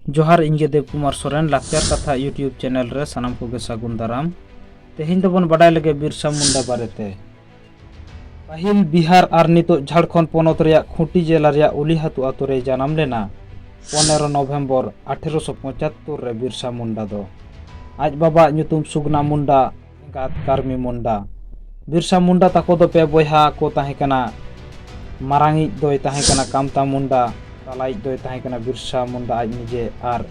जोहार इंगे देव कुमार सोरेन लाक्चर कथा YouTube channel रे सानाम को सागुन दाराम तेहिं दोबन बाडाय लगे बिरसा मुंडा बारेते पाहिल बिहार आर नितो झारखंड पोनत रेया खूंटी जिला रेया उलीहातु आतु रे जानाम लेना 15 नवंबर 1875 रे बिरसा मुंडा दो आज बाबा ᱧᱩᱛᱩᱢ सुगना मुंडा गात कार्मी मुंडा बिरसा मुंडा ताको दो पे बोहा को ताहे कना मारांगी दोय ताहे कना कामता मुंडा तालाई दोय ताहे कना बिरसा मुंडा आज निजे आर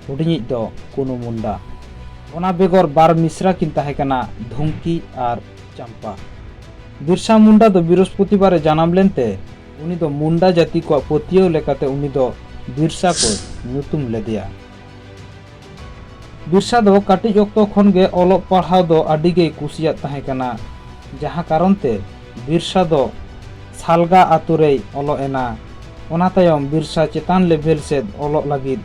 हुडिनी दो कुनु मुंडा ओना बेगर बार मिश्रा किन ताहे कना धुमकी आर चंपा बिरसा मुंडा दो बृहस्पतिवार जानाम लेनते उनी दो मुंडा जाति को पोतियो लेकाते उनी दो बिरसा को ᱧᱩᱛᱩᱢ लेदिया बिरसा दो काटिज ऑक्तो खन गे ओलोग पढ़ाव दो अडी गे कुसिया ताहे कना जहां कारण ते बिरसा दो सालगा आतु रे ओलो एना ओना तायम बिरसा चेतान लेवल से ओलो लगिद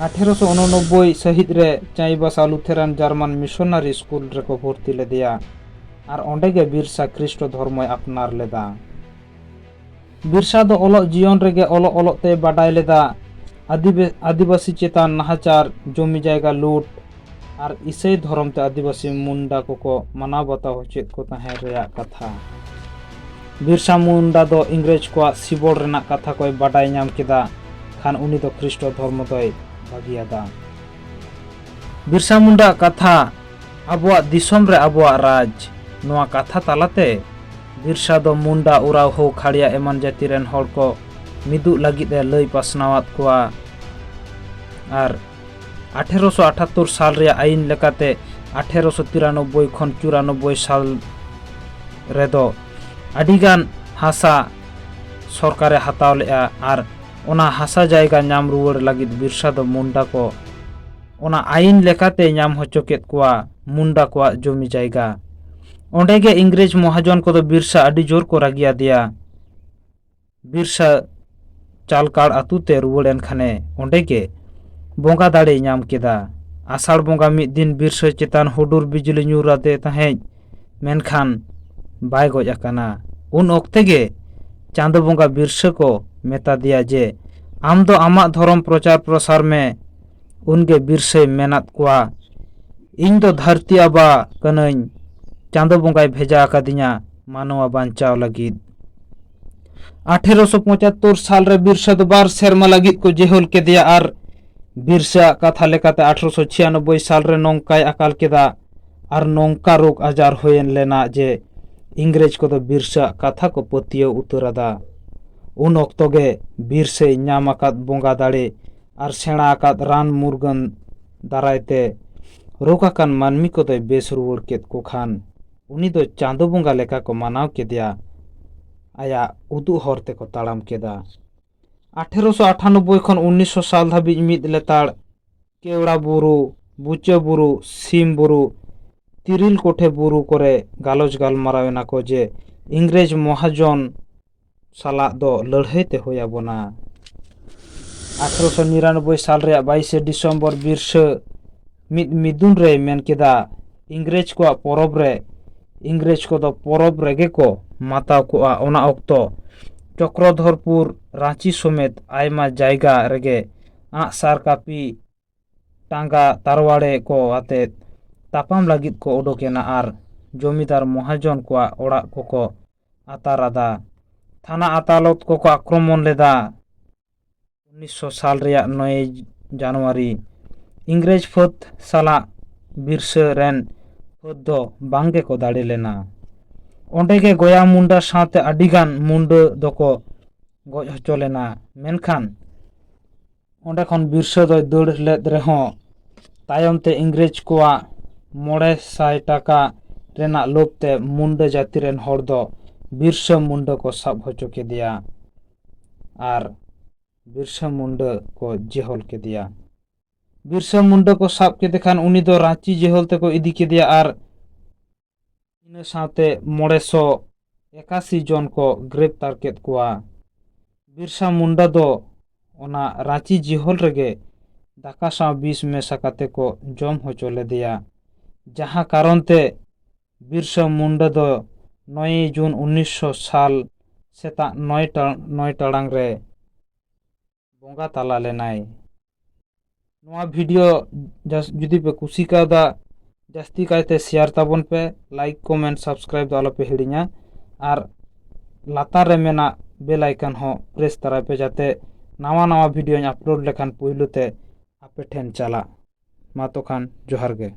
1889 सहित रे Chaibasa Lutheran German missionary school रे को भर्ती लेदिया आर ओंडे गे बिरसा ख्रिस्ट धर्म अपनार लेदा बिरसा दो ओलो जीवन रे गे ओलो ते बाडाय लेदा आदिवासी चेतान नाहाचार जमी जायगा लूट और ईसाई धर्म ते आदिवासी मुंडा को माना बताओ चेत को ताहे रेया कथा बिरसा मुंडा दो इंग्रेज को सिबोल रेना कथा को बाडाय नाम केदा खान उनी दो ख्रिस्ट धर्म दोय बागियादा बिरसा मुंडा कथा आबुआ दिसम रे आबुआ राज नोआ कथा तालाते बिरसा दो मुंडा उराव हो खाड़िया एमान जाति रेन हड़ को मिदु लगित ए लई पासनावात कोआ आर 1878 साल रे आईन लेकाते 1893 खन 94 साल रेदो अडिगान हासा सरकारे हताव लेआ आर ओना हासा जायगा नाम रुवाड़ लगित बिरसा दो मुंडा को ओना आईन लेकाते नाम होचोकेत कोआ मुंडा को जमी जायगा ओंडे गे इंग्रेज महाजन को दो बिरसा अडी जोर को रागिया दिया बिरसा चालकाड़ आतु ते रुवाड़ेन खाने ओंडे गे बोंगा दाड़े नाम केदा आषाढ़ बोंगा मिद दिन बिरसा चेतान हुडुर बिजली ᱧᱩᱨᱟᱫे ताहें मेनखान बाय गज आकाना उन ओक्ते गे चांदो बोंगा बिरसा को मेता दिया जे आम दो आमा धर्म प्रचार प्रसार में उनगे बिरसे मेनात कोआ इन दो धरती आबा कनई चांदो बोंगाय भेजा आकादिया मानवा बांचाव लगिद 1875 साल रे बिरसा दो बार सेरमा लगिद को जेहोल के दिया आर बिरसा कथा लेकाते 1896 साल रे नोंकाय अकाल केदा आर नोंका रोग आजार होयन लेना जे इंग्रेज को दो बिरसा कथा को पतियो उतरादा उन ऑक्तो गे बिरसे नाम आकाद बोंगा दाड़े आर सेणा आकाद रान मुर्गन दारायते रोकाकान मानमी को दो बेस रुवाड़ केत को खान उनी दो चांदो बोंगा लेका को मानाव केदिया आया उदु हरते को ताड़ाम केदा 1898 खन 1900 साल धाबी मिद लेताड़ केवड़ा बुरु बुचा बुरु सीम बुरु तिरिल कोठे बुरु करे गालोज गालमारावेना को जे इंग्रेज महाजन साला दो लड़ाई ते होया बना 1899 साल रे 22 दिसंबर बिरसा मिदुन रे मेन केदा इंग्रेज को परब रे इंग्रेज को दो परब रेगे को माताव को ओना ऑक्तो चक्रधरपुर रांची समेत आयमा जायगा रेगे आसार कापी टांगा तारवाड़े को आते तापाम लगित को ओडोकेना आर जमीदार महाजन को ओड़ा को आतारादा थाना अदालत को आक्रमण लेदा 1900 साल रे 9 जनवरी इंग्रेज फत साला बिरसा रेन फत दो बांगे को दाड़े लेना ओंडे गे गोया मुंडा साथे अडिगान मुंडा दोको गज हचो लेना मेनखान ओंडे खन बिरसा दो दौड़ लेद रेहो तायम ते इंग्रेज को 900 टाका रेना लोभते मुंडा जाति रेन हड़ दो बिरसा मुंडा को साब हचो के दिया आर बिरसा मुंडा को जेहोल के दिया बिरसा मुंडा को साब के देखान उनी दो रांची जेहोल ते को इदी के दिया आर इन साथे 981 जन को ग्रेप्तार केत कोआ बिरसा मुंडा दो ओना रांची जेहोल रेगे दाका सा 20 में सकाते को जम होचो ले दिया जहां कारण ते बिरसा मुंडा दो 9 जून 1900 साल सेता 9 टाड़ांग रे बोंगा ताला लेनाय नवा वीडियो जुदी पे कुसी कादा जास्ती कायते शेयर ताबन पे लाइक कमेंट सब्सक्राइब दो आलोपे हिड़िया और लातार रे मेना बेल आइकन हो प्रेस तराय पे जाते नवा नवा वीडियो अपलोड लेखान पुइलुते आपे ठेन चला मा तो खान जोहार गे।